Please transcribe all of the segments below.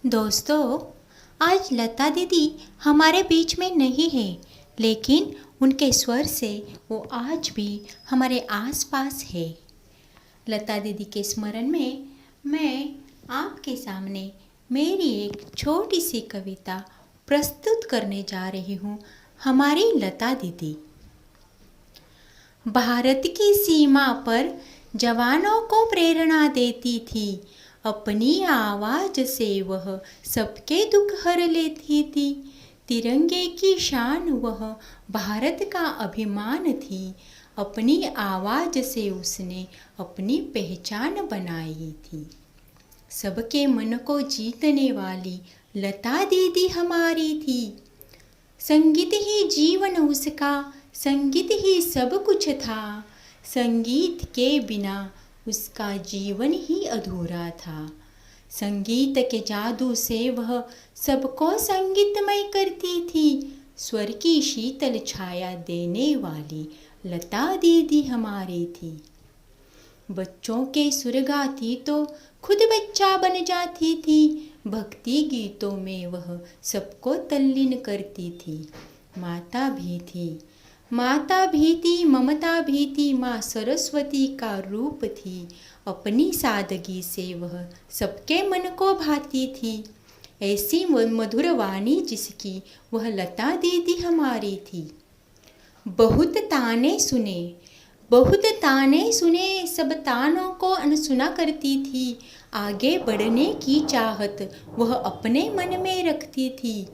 दोस्तों, आज लता दीदी हमारे बीच में नहीं है, लेकिन उनके स्वर से वो आज भी हमारे आसपास है। लता दीदी के स्मरण में मैं आपके सामने मेरी एक छोटी सी कविता प्रस्तुत करने जा रही हूँ। हमारी लता दीदी भारत की सीमा पर जवानों को प्रेरणा देती थी। अपनी आवाज़ से वह सबके दुख हर लेती थी। तिरंगे की शान वह भारत का अभिमान थी। अपनी आवाज़ से उसने अपनी पहचान बनाई थी। सबके मन को जीतने वाली लता दीदी हमारी थी। संगीत ही जीवन उसका, संगीत ही सब कुछ था। संगीत के बिना उसका जीवन ही अधूरा था। संगीत के जादू से वह सबको संगीतमय करती थी। स्वर की शीतल छाया देने वाली लता दीदी हमारी थी। बच्चों के सुर गाती तो खुद बच्चा बन जाती थी। भक्ति गीतों में वह सबको तल्लीन करती थी। माता भी थी, माता भी थी, ममता भी थी, माँ सरस्वती का रूप थी। अपनी सादगी से वह सबके मन को भाती थी। ऐसी मधुर वाणी जिसकी वह लता दीदी हमारी थी। बहुत ताने सुने, बहुत ताने सुने, सब तानों को अनसुना करती थी। आगे बढ़ने की चाहत वह अपने मन में रखती थी।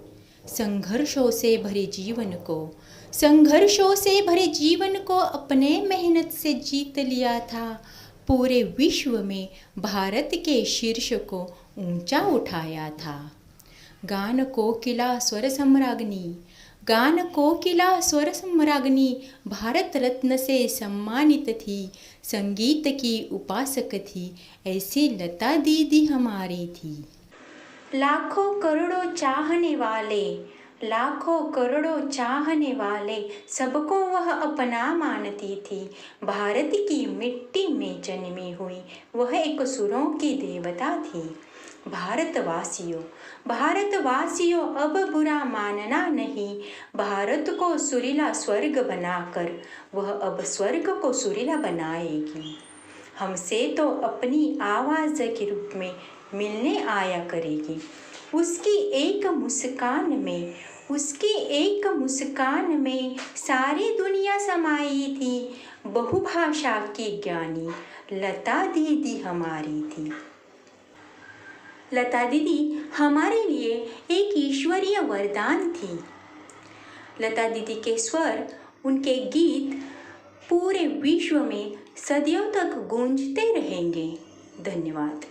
संघर्षों से भरे जीवन को, संघर्षों से भरे जीवन को अपने मेहनत से जीत लिया था। पूरे विश्व में भारत के शीर्ष को ऊंचा उठाया था। गान कोकिला स्वर सम्राज्ञी, गान कोकिला स्वर सम्राज्ञी भारत रत्न से सम्मानित थी। संगीत की उपासक थी, ऐसी लता दीदी हमारी थी। लाखों करोड़ों चाहने वाले, लाखों करोड़ों चाहने वाले, सबको वह अपना मानती थी। भारत की मिट्टी में जन्मी हुई वह एक सुरों की देवता थी। भारतवासियों, भारतवासियों, अब बुरा मानना नहीं। भारत को सुरीला स्वर्ग बनाकर वह अब स्वर्ग को सुरीला बनाएगी। हमसे तो अपनी आवाज़ के रूप में मिलने आया करेगी। उसकी एक मुस्कान में, उसकी एक मुस्कान में सारी दुनिया समाई थी। बहुभाषा की ज्ञानी लता दीदी हमारी थी। लता दीदी हमारे लिए एक ईश्वरीय वरदान थी। लता दीदी के स्वर, उनके गीत पूरे विश्व में सदियों तक गूंजते रहेंगे। धन्यवाद।